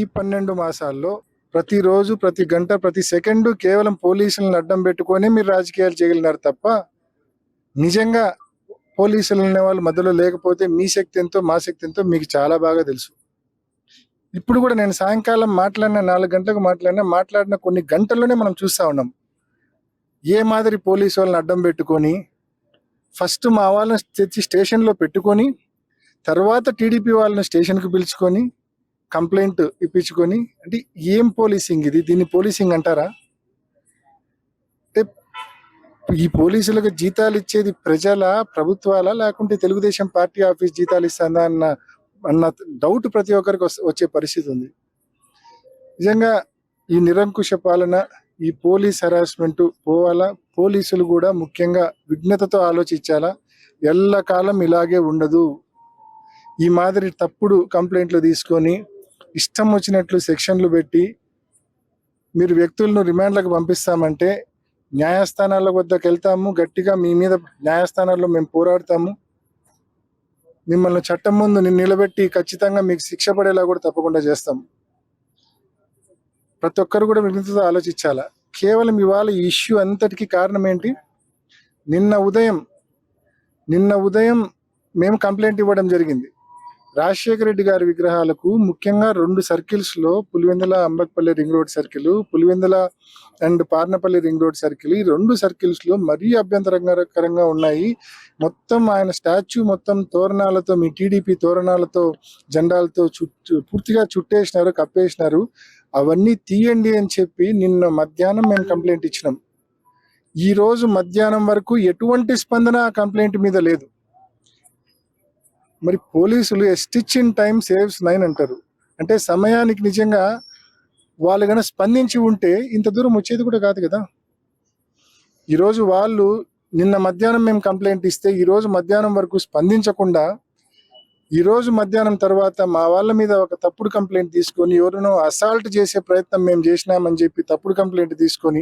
ఈ 12 మాసాల్లో ప్రతిరోజు, ప్రతి గంట, ప్రతి సెకండు కేవలం పోలీసులను అడ్డం పెట్టుకొని మీరు రాజకీయాలు చేయగలిగినారు తప్ప, నిజంగా పోలీసులు అనే వాళ్ళు మధ్యలో లేకపోతే మీ శక్తి ఎంతో, మా శక్తి ఎంతో మీకు చాలా బాగా తెలుసు. ఇప్పుడు కూడా నేను సాయంకాలం మాట్లాడిన 4 గంటలకు మాట్లాడిన కొన్ని గంటల్లోనే మనం చూస్తూ ఉన్నాం. ఏ మాదిరి పోలీసు వాళ్ళని అడ్డం పెట్టుకొని, ఫస్ట్ మా వాళ్ళని తెచ్చి స్టేషన్లో పెట్టుకొని, తర్వాత టీడీపీ వాళ్ళని స్టేషన్కి పిలుచుకొని కంప్లైంట్ ఇప్పించుకొని, అంటే ఏం పోలీసింగ్ ఇది? దీన్ని పోలీసింగ్ అంటారా? అంటే ఈ పోలీసులకు జీతాలు ఇచ్చేది ప్రజల, ప్రభుత్వాల, లేకుంటే తెలుగుదేశం పార్టీ ఆఫీస్ జీతాలు ఇస్తుందా అన్న డౌట్ ప్రతి ఒక్కరికి వచ్చే పరిస్థితి ఉంది. నిజంగా ఈ నిరంకుశ పాలన, ఈ పోలీస్ హెరాస్మెంట్ పోవాలా. పోలీసులు కూడా ముఖ్యంగా విఘ్నతతో ఆలోచించాలా. ఎల్లకాలం ఇలాగే ఉండదు. ఈ మాదిరి తప్పుడు కంప్లైంట్లు తీసుకొని ఇష్టం వచ్చినట్లు సెక్షన్లు పెట్టి మీరు వ్యక్తులను రిమాండ్లకు పంపిస్తామంటే న్యాయస్థానాల వద్దకు వెళ్తాము, గట్టిగా మీ మీద న్యాయస్థానాల్లో మేము పోరాడతాము, మిమ్మల్ని చట్టం ముందు నిలబెట్టి ఖచ్చితంగా మీకు శిక్ష పడేలా కూడా తప్పకుండా చేస్తాం. ప్రతి ఒక్కరు కూడా విఘ్నతతో ఆలోచించాలా. కేవలం ఇవాళ ఈ ఇష్యూ అంతటికి కారణం ఏంటి? నిన్న ఉదయం మేము కంప్లైంట్ ఇవ్వడం జరిగింది. రాజశేఖర రెడ్డి గారి విగ్రహాలకు ముఖ్యంగా 2 సర్కిల్స్లో, Pulivendula Ambakpalli ring road circle, Pulivendula and Parnapalli ring road circle, ఈ 2 సర్కిల్స్లో మరీ అభ్యంతరకరంగా ఉన్నాయి. మొత్తం ఆయన స్టాచ్యూ మొత్తం తోరణాలతో, మీ టీడీపీ తోరణాలతో, జెండాలతో పూర్తిగా చుట్టేసినారు, కప్పేసినారు. అవన్నీ తీయండి అని చెప్పి నిన్న మధ్యాహ్నం మేము కంప్లైంట్ ఇచ్చినాం. ఈ రోజు మధ్యాహ్నం వరకు ఎటువంటి స్పందన ఆ కంప్లైంట్ మీద లేదు. మరి పోలీసులు ఎ స్టిచ్ ఇన్ టైం సేవ్స్ 9 అంటారు. అంటే సమయానికి నిజంగా వాళ్ళు కనుక స్పందించి ఉంటే ఇంత దూరం వచ్చేది కూడా కాదు కదా. ఈరోజు వాళ్ళు నిన్న మధ్యాహ్నం మేము కంప్లైంట్ ఇస్తే ఈరోజు మధ్యాహ్నం వరకు స్పందించకుండా, ఈరోజు మధ్యాహ్నం తర్వాత మా వాళ్ళ మీద ఒక తప్పుడు కంప్లైంట్ తీసుకొని, ఎవరినో అసాల్ట్ చేసే ప్రయత్నం మేము చేసినామని చెప్పి తప్పుడు కంప్లైంట్ తీసుకొని,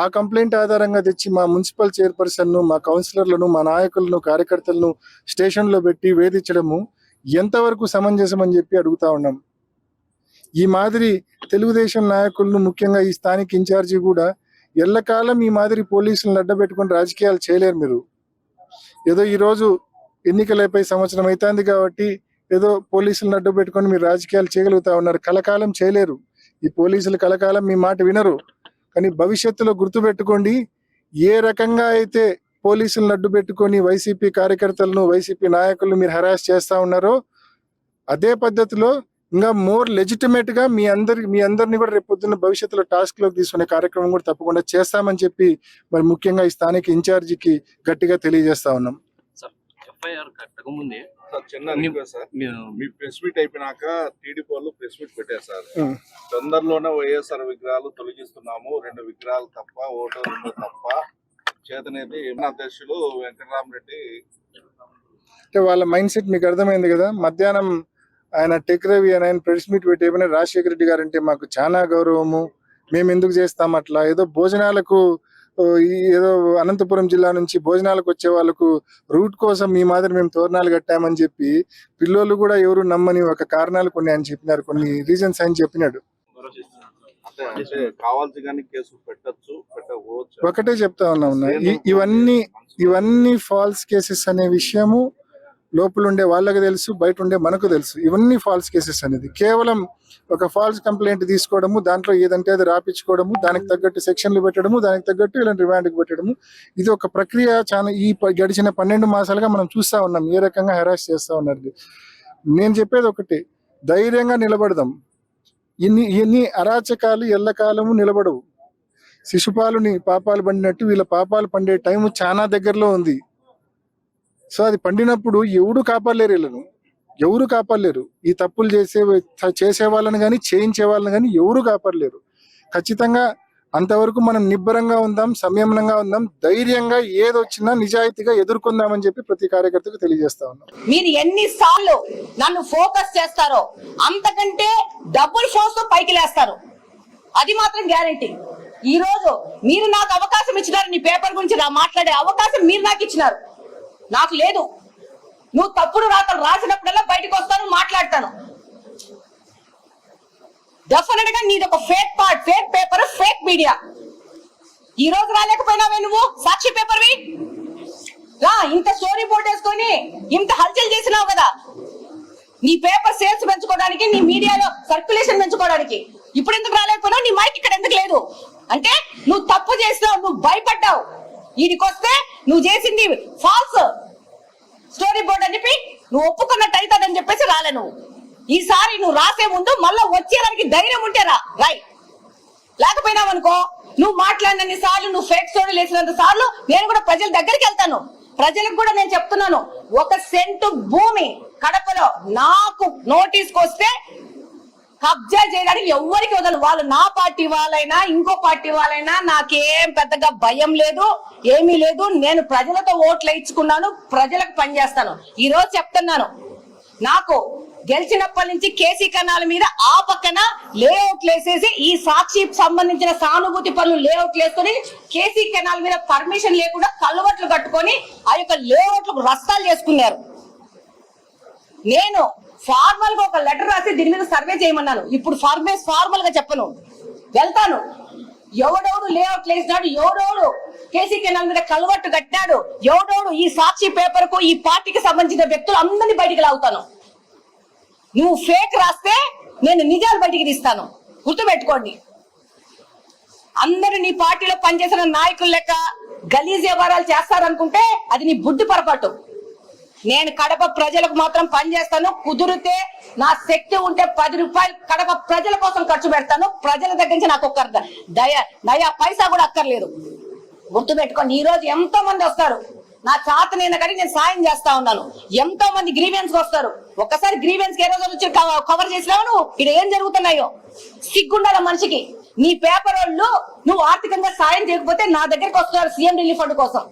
ఆ కంప్లైంట్ ఆధారంగా తెచ్చి మా మున్సిపల్ చైర్పర్సన్ను, మా కౌన్సిలర్లను, మా నాయకులను, కార్యకర్తలను స్టేషన్లో పెట్టి వేధించడము ఎంతవరకు సమంజసం అని చెప్పి అడుగుతా ఉన్నాం. ఈ మాదిరి తెలుగుదేశం నాయకులను, ముఖ్యంగా ఈ స్థానిక ఇన్ఛార్జి కూడా ఎల్లకాలం ఈ మాదిరి పోలీసులను అడ్డబెట్టుకొని రాజకీయాలు చేయలేరు. మీరు ఏదో ఈరోజు ఎన్నికలు అయిపోయి సంవత్సరం అవుతుంది కాబట్టి ఏదో పోలీసులను అడ్డు పెట్టుకొని మీరు రాజకీయాలు చేయగలుగుతా ఉన్నారు. కలకాలం చేయలేరు. ఈ పోలీసులు కలకాలం మీ మాట వినరు. కానీ భవిష్యత్తులో గుర్తుపెట్టుకోండి, ఏ రకంగా అయితే పోలీసులను అడ్డు పెట్టుకొని వైసీపీ కార్యకర్తలను, వైసీపీ నాయకులను మీరు హెరాస్ చేస్తూ ఉన్నారో, అదే పద్ధతిలో ఇంకా మోర్ లెజిటిమేట్ గా మీ అందరినీ కూడా రేపు పొద్దున్న భవిష్యత్తులో టాస్క్ లోకి తీసుకునే కార్యక్రమం కూడా తప్పకుండా చేస్తామని చెప్పి మరి ముఖ్యంగా ఈ స్థానిక ఇన్ఛార్జికి గట్టిగా తెలియజేస్తా ఉన్నాం. ఎఫ్ఐఆర్ కట్టకముందే చిన్న రిక్వెస్ట్ సార్, మీ ప్రెస్ మీట్ అయిపోయినాక టీడీపీ వాళ్ళు ప్రెస్ మీట్ పెట్టారు సార్. తొందరలోనే వైఎస్ఆర్ విగ్రహాలు తొలగిస్తున్నాము, 2 విగ్రహాలు తప్ప, ఓటు తప్ప చేతనేది అధ్యక్షులు వెంకటరామరెడ్డి. అంటే వాళ్ళ మైండ్ సెట్ మీకు అర్థమైంది కదా. మధ్యాహ్నం ఆయన టెక్ రవి అని ఆయన ప్రెస్ మీట్ పెట్టి ఏమైనా రాజశేఖర రెడ్డి గారు అంటే మాకు చాలా గౌరవము, మేము ఎందుకు చేస్తాం అట్లా, ఏదో భోజనాలకు, ఏదో అనంతపురం జిల్లా నుంచి భోజనాలకు వచ్చే వాళ్ళకు రూట్ కోసం ఈ మాదిరి మేము తోరణాలు కట్టామని చెప్పి పిల్లోళ్ళు కూడా ఎవరు నమ్మని ఒక కారణాలు కొన్ని ఆయన చెప్పినారు, కొన్ని రీజన్స్ ఆయన చెప్పినాడు. ఒకటే చెప్తా ఉన్నాం, ఇవన్నీ ఫాల్స్ కేసెస్ అనే విషయము లోపల ఉండే వాళ్ళకి తెలుసు, బయట ఉండే మనకు తెలుసు. ఇవన్నీ ఫాల్స్ కేసెస్ అనేది కేవలం ఒక ఫాల్స్ కంప్లైంట్ తీసుకోవడము, దాంట్లో ఏదంటే అది రాపించుకోవడము, దానికి తగ్గట్టు సెక్షన్లు పెట్టడము, దానికి తగ్గట్టు ఇలా రిమాండ్కి పెట్టడము, ఇది ఒక ప్రక్రియ. చాలా ఈ గడిచిన 12 మాసాలుగా మనం చూస్తూ ఉన్నాం ఏ రకంగా హెరాస్ చేస్తూ ఉన్నారు. నేను చెప్పేది ఒకటి, ధైర్యంగా నిలబడదాం. ఇన్ని అరాచకాలు ఎల్లకాలము నిలబడవు. శిశుపాలుని పాపాలు పండినట్టు వీళ్ళ పాపాలు పండే టైం చాలా దగ్గరలో ఉంది. సో అది పండినప్పుడు ఎవరు కాపాడలేరు. ఈ తప్పులు చేసే వాళ్ళని కానీ, చేయించే వాళ్ళని కానీ ఎవరు కాపాడలేరు. ఖచ్చితంగా అంతవరకు మనం నిబ్బరంగా ఉందాం, సంయమనంగా ఉందాం, ధైర్యంగా ఏదొచ్చినా నిజాయితీగా ఎదుర్కొందామని చెప్పి ప్రతి కార్యకర్తకు తెలియజేస్తా ఉన్నాం. మీరు ఎన్నిసార్లు నన్ను ఫోకస్ చేస్తారో అంతకంటే డబుల్ షోస్ తో పైకి లేస్తారు, అది మాత్రం గ్యారంటీ. ఈ రోజు మీరు నాకు అవకాశం ఇచ్చినారు, నీ పేపర్ గురించి మాట్లాడే అవకాశం మీరు నాకు ఇచ్చినారు, నాకు లేదు. నువ్వు తప్పుడు రాతలు రాసినప్పుడల్లా బయటకు వస్తాను, మాట్లాడతాను. డెఫినెట్ గా నీది ఒక fake part, fake paper, fake media. ఈ రోజు రాలేకపోయినావే నువ్వు సాక్షి పేపర్వి రా, ఇంత స్టోరీ బోర్డ్ వేసుకొని ఇంత హల్చల్ చేసినావు కదా నీ పేపర్ సేల్స్ పెంచుకోవడానికి, నీ మీడియాలో సర్క్యులేషన్ పెంచుకోవడానికి. ఇప్పుడు ఎందుకు రాలేకపోయినావు? నీ మైక్ ఇక్కడ ఎందుకు లేదు అంటే నువ్వు తప్పు చేసినావు, నువ్వు భయపడ్డావు. వీడికొస్తే నువ్వు చేసింది ఫాల్స్ స్టోరీ బోర్డ్ అని చెప్పి నువ్వు ఒప్పుకున్నట్టు అవుతుందని చెప్పేసి రాలే. నువ్వు ఈసారి నువ్వు రాసే ముందు మళ్ళా వచ్చేదానికి ధైర్యం ఉంటే రా. లేకపోయినావు అనుకో, నువ్వు మాట్లాడినన్ని సార్లు, నువ్వు ఫేక్ స్టోరీలు వేసినంత సార్లు నేను కూడా ప్రజల దగ్గరికి వెళ్తాను. ప్రజలకు కూడా నేను చెప్తున్నాను, 1 సెంటు భూమి కడపలో నాకు నోటీస్కి వస్తే కబ్జా చేయడానికి ఎవరికి వదలు. వాళ్ళు నా పార్టీ వాళ్ళైనా ఇంకో పార్టీ వాళ్ళైనా నాకేం పెద్దగా భయం లేదు, ఏమీ లేదు. నేను ప్రజలతో ఓట్లు ఇచ్చుకున్నాను, ప్రజలకు పనిచేస్తాను. ఈ రోజు చెప్తున్నాను, నాకు గెలిచినప్పటి నుంచి కేసీ కెనాల్ మీద ఆ పక్కన లేఅవుట్లు వేసేసి ఈ సాక్షికి సంబంధించిన సానుభూతి పనులు లేఅవుట్లు వేసుకొని కేసీ కెనాల్ మీద పర్మిషన్ లేకుండా కల్వర్ట్లు కట్టుకొని ఆ యొక్క లేఅవుట్లకు రస్తాలు చేసుకున్నారు. నేను ఫార్మల్ గా ఒక లెటర్ రాసి దీని మీద సర్వే చేయమన్నాను. ఇప్పుడు ఫార్మల్ గా చెప్పను, వెళ్తాను. ఎవడెవడు లేఅవుట్లు వేసినాడు, ఎవడెవడు కేసీ కెనాల్ మీద కల్వర్ట్ కట్టినాడు, ఎవడెవడు ఈ సాక్షి పేపర్ కు ఈ పార్టీకి సంబంధించిన వ్యక్తులు అందరినీ బయటికి లాగుతాను. నువ్వు ఫేక్ రాస్తే నేను నిజాలు బయటికి తీస్తాను, గుర్తుపెట్టుకోండి. అందరూ నీ పార్టీలో పనిచేసిన నాయకుల లెక్క గలీజ్ వ్యవహారాలు చేస్తారనుకుంటే అది నీ బుద్ధి పొరపాటు. నేను కడప ప్రజలకు మాత్రం పనిచేస్తాను. కుదిరితే నా శక్తి ఉంటే 10 రూపాయలు కడప ప్రజల కోసం ఖర్చు పెడతాను. ప్రజల దగ్గర నుంచి నాకు ఒక్క నయా పైసా కూడా అక్కర్లేదు, గుర్తుపెట్టుకోండి. ఈ రోజు ఎంతో మంది వస్తారు, నా చేతనైనా కానీ నేను సాయం చేస్తా ఉన్నాను. ఎంతో మంది గ్రీవెన్స్ వస్తారు. ఒక్కసారి గ్రీవెన్స్ ఏ రోజు వచ్చి కవర్ చేసినావు నువ్వు? ఇక్కడ ఏం జరుగుతున్నాయో సిగ్గుండాల మనిషికి. నీ పేపర్ వాళ్ళు నువ్వు ఆర్థికంగా సాయం చేయకపోతే నా దగ్గరికి వస్తున్నారు సీఎం రిలీఫ్ ఫండ్ కోసం.